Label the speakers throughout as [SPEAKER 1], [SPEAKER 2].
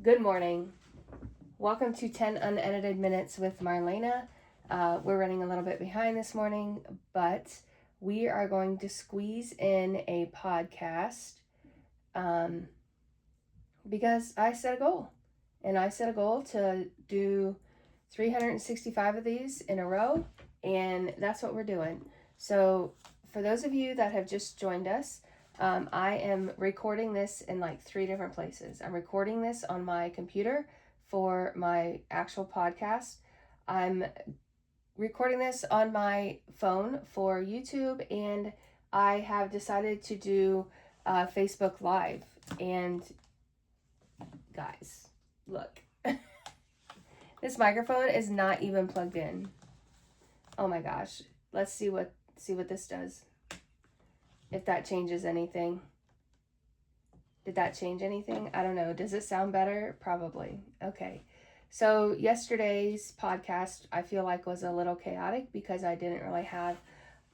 [SPEAKER 1] Good morning. Welcome to 10 Unedited Minutes with Marlena. We're running a little bit behind this morning, but we are going to squeeze in a podcast um, because I set a goal. And I set a goal to do 365 of these in a row, and that's what we're doing. So, for those of you that have just joined us, I am recording this in like 3 different places. I'm recording this on my computer for my actual podcast. I'm recording this on my phone for YouTube, and I have decided to do Facebook Live. And guys, look, this microphone is not even plugged in. Oh my gosh. Let's see what this does. If that changes anything. Did that change anything? I don't know. Does it sound better? Probably. Okay. So yesterday's podcast I feel like was a little chaotic because I didn't really have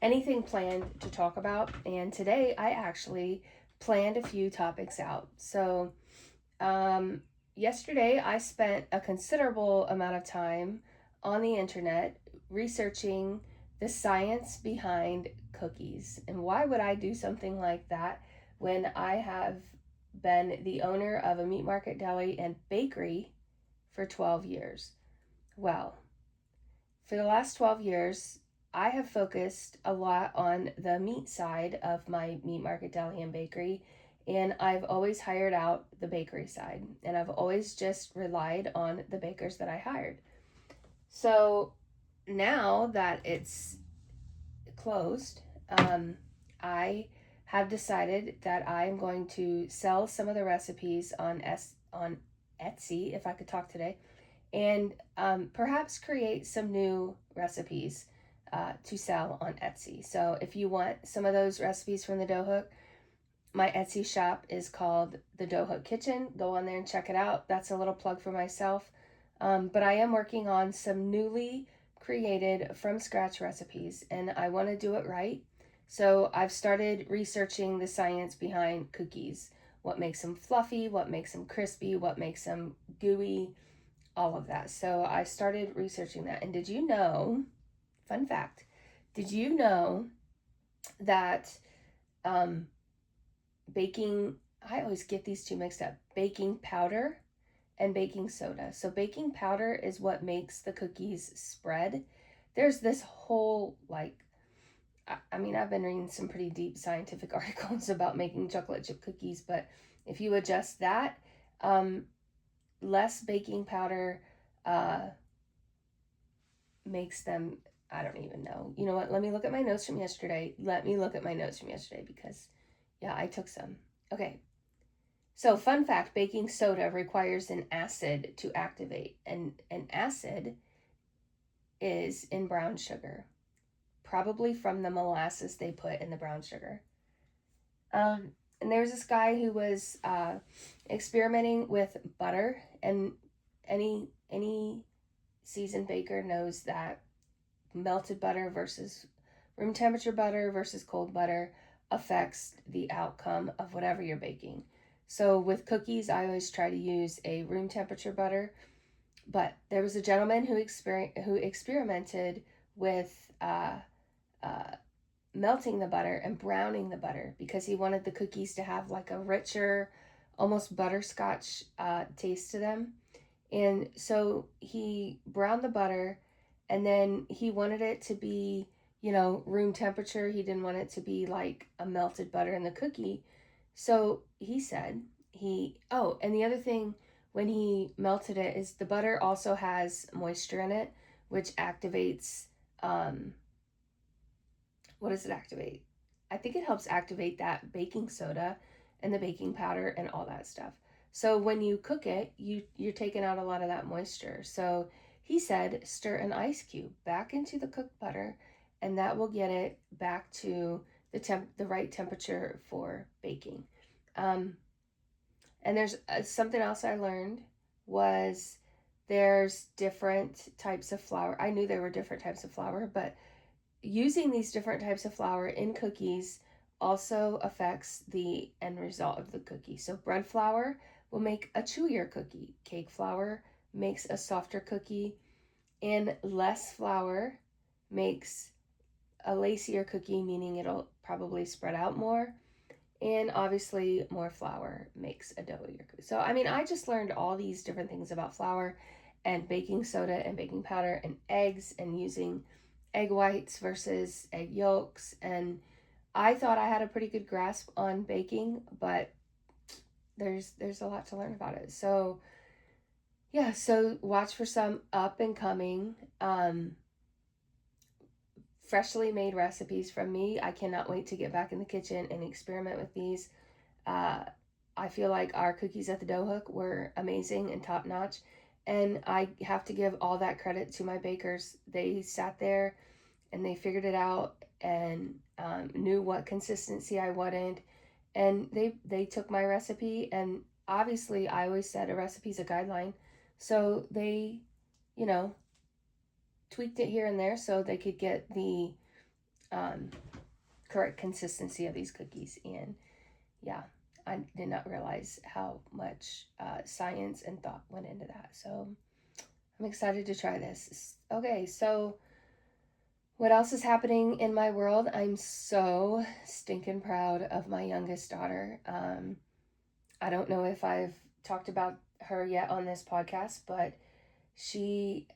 [SPEAKER 1] anything planned to talk about, and today I actually planned a few topics out. So yesterday I spent a considerable amount of time on the internet researching the science behind cookies. And why would I do something like that when I have been the owner of a meat market deli and bakery for 12 years? Well, for the last 12 years, I have focused a lot on the meat side of my meat market deli and bakery, and I've always hired out the bakery side, and I've always just relied on the bakers that I hired. So now that it's closed, I have decided that I am going to sell some of the recipes on Etsy, if I could talk today, and perhaps create some new recipes to sell on Etsy. So if you want some of those recipes from the Dough Hook, my Etsy shop is called the Dough Hook Kitchen. Go on there and check it out. That's a little plug for myself. But I am working on some newly created from scratch recipes, and I want to do it right. So I've started researching the science behind cookies. What makes them fluffy, what makes them crispy, what makes them gooey, all of that. So I started researching that. And did you know, fun fact, did you know that um, baking, I always get these two mixed up, baking powder and baking soda. So baking powder is what makes the cookies spread. There's this whole, like, I mean, I've been reading some pretty deep scientific articles about making chocolate chip cookies, but if you adjust that, less baking powder uh, makes them, I don't even know. You know what? Let me look at my notes from yesterday. Because, yeah, I took some. Okay. So, fun fact, baking soda requires an acid to activate. And an acid is in brown sugar, probably from the molasses they put in the brown sugar. And there's this guy who was experimenting with butter, and any seasoned baker knows that melted butter versus room temperature butter versus cold butter affects the outcome of whatever you're baking. So with cookies, I always try to use a room temperature butter. But there was a gentleman who experimented with uh, melting the butter and browning the butter because he wanted the cookies to have like a richer, almost butterscotch taste to them. And so he browned the butter, and then he wanted it to be, room temperature. He didn't want it to be like a melted butter in the cookie. So he said and the other thing when he melted it is the butter also has moisture in it, which activates, what does it activate? I think it helps activate that baking soda and the baking powder and all that stuff. So when you cook it, you're taking out a lot of that moisture. So he said stir an ice cube back into the cooked butter, and that will get it back to the right temperature for baking. And there's something else I learned was there's different types of flour. I knew there were different types of flour, but using these different types of flour in cookies also affects the end result of the cookie. So bread flour, will make a chewier cookie. Cake flour makes a softer cookie, and less flour makes a lacier cookie, meaning it'll probably spread out more. And obviously, more flour makes a doughier cookie. So, I mean, I just learned all these different things about flour and baking soda and baking powder and eggs and using egg whites versus egg yolks. And I thought I had a pretty good grasp on baking, but there's a lot to learn about it. So, yeah, so watch for some up and coming freshly made recipes from me. I cannot wait to get back in the kitchen and experiment with these. Uh, I feel like our cookies at the Dough Hook were amazing and top notch. And I have to give all that credit to my bakers. They sat there and they figured it out and knew what consistency I wanted. And they took my recipe, and obviously I always said a recipe's a guideline. So they, you know, tweaked it here and there so they could get the um, correct consistency of these cookies. And yeah, I did not realize how much science and thought went into that. So I'm excited to try this. Okay, so what else is happening in my world? I'm so stinking proud of my youngest daughter. I don't know if I've talked about her yet on this podcast, but she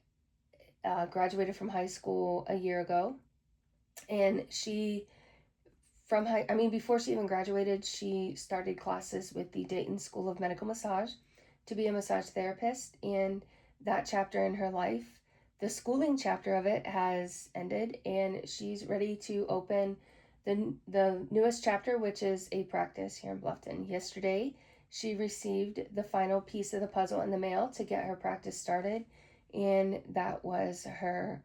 [SPEAKER 1] graduated from high school a year ago. And before she even graduated, she started classes with the Dayton School of Medical Massage to be a massage therapist. And that chapter in her life, the schooling chapter of it, has ended, and she's ready to open the newest chapter, which is a practice here in Bluffton. Yesterday, she received the final piece of the puzzle in the mail to get her practice started, and that was her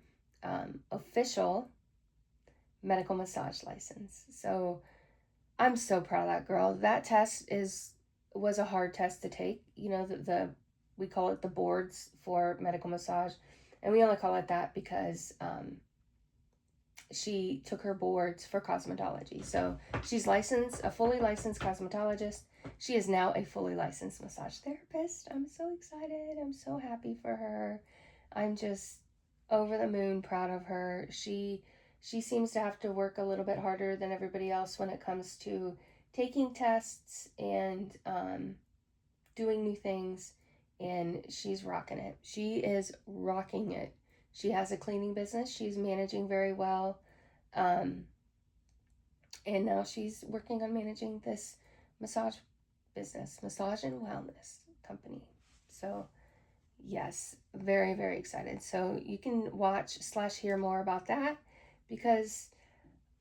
[SPEAKER 1] official medical massage license. So I'm so proud of that girl. That test was a hard test to take. You know, the we call it the boards for medical massage, and we only call it that because she took her boards for cosmetology. So she's a fully licensed cosmetologist. She is now a fully licensed massage therapist. I'm so excited. I'm so happy for her. I'm just over the moon proud of her. She seems to have to work a little bit harder than everybody else when it comes to taking tests and doing new things, and she's rocking it. She is rocking it. She has a cleaning business. She's managing very well. And now she's working on managing this massage business, massage and wellness company. So yes, very, very excited. So you can watch/hear more about that, because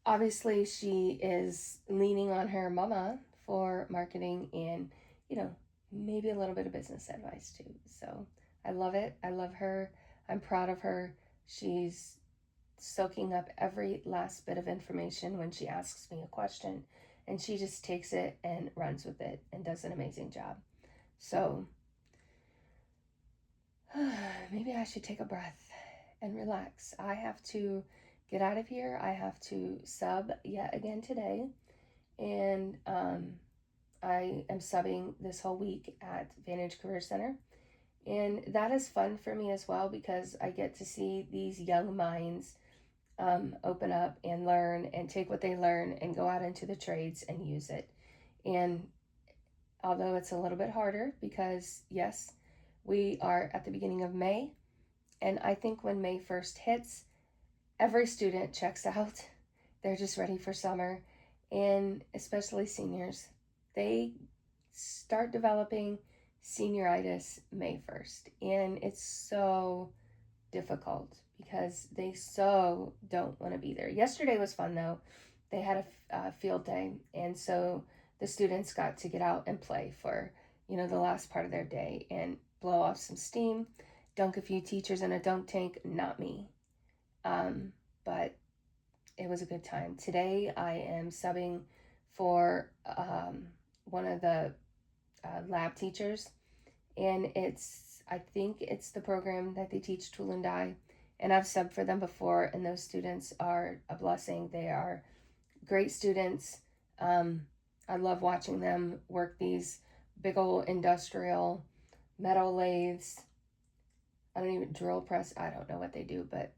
[SPEAKER 1] obviously she is leaning on her mama for marketing and, maybe a little bit of business advice too. So I love it. I love her. I'm proud of her. She's soaking up every last bit of information when she asks me a question, and she just takes it and runs with it and does an amazing job. So maybe I should take a breath and relax. I have to get out of here. I have to sub yet again today. And I am subbing this whole week at Vantage Career Center. And that is fun for me as well, because I get to see these young minds open up and learn and take what they learn and go out into the trades and use it. And although it's a little bit harder, because yes, we are at the beginning of May, and I think when May 1st hits, every student checks out. They're just ready for summer, and especially seniors. They start developing senioritis May 1st, and it's so difficult because they so don't want to be there. Yesterday was fun though. They had a field day, and so the students got to get out and play for, the last part of their day and blow off some steam, dunk a few teachers in a dunk tank. Not me. But it was a good time. Today I am subbing for one of the lab teachers, and I think it's the program that they teach tool and die, and I've subbed for them before, and those students are a blessing. They are great students. I love watching them work these big old industrial metal lathes. I don't even drill press. I don't know what they do, but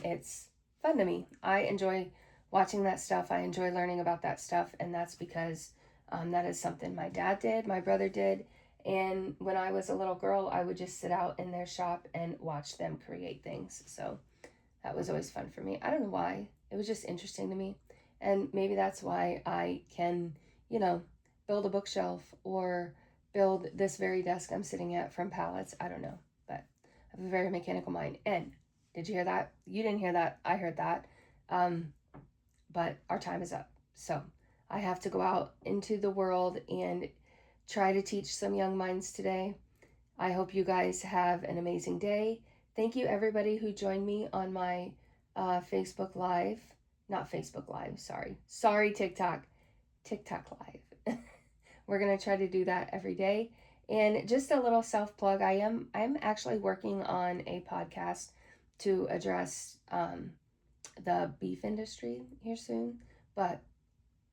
[SPEAKER 1] it's fun to me. I enjoy watching that stuff. I enjoy learning about that stuff, and that's because that is something my dad did, my brother did, and when I was a little girl, I would just sit out in their shop and watch them create things. So that was always fun for me. I don't know why. It was just interesting to me. And maybe that's why I can, you know, build a bookshelf or build this very desk I'm sitting at from pallets. I don't know. But I have a very mechanical mind. And did you hear that? You didn't hear that. I heard that. But our time is up. So I have to go out into the world and try to teach some young minds today. I hope you guys have an amazing day. Thank you, everybody who joined me on my Facebook Live. Not Facebook Live, sorry. Sorry, TikTok. TikTok Live. We're going to try to do that every day. And just a little self-plug, I'm actually working on a podcast to address the beef industry here soon. But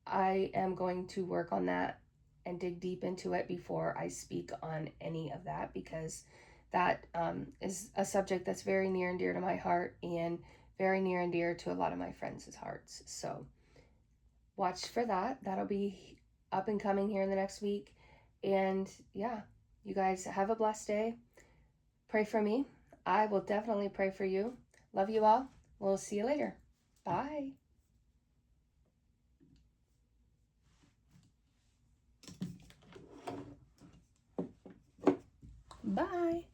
[SPEAKER 1] I am going to work on that and dig deep into it before I speak on any of that, because that is a subject that's very near and dear to my heart and very near and dear to a lot of my friends' hearts. So watch for that. That'll be up and coming here in the next week. And yeah, you guys have a blessed day. Pray for me. I will definitely pray for you. Love you all. We'll see you later. Bye. Bye.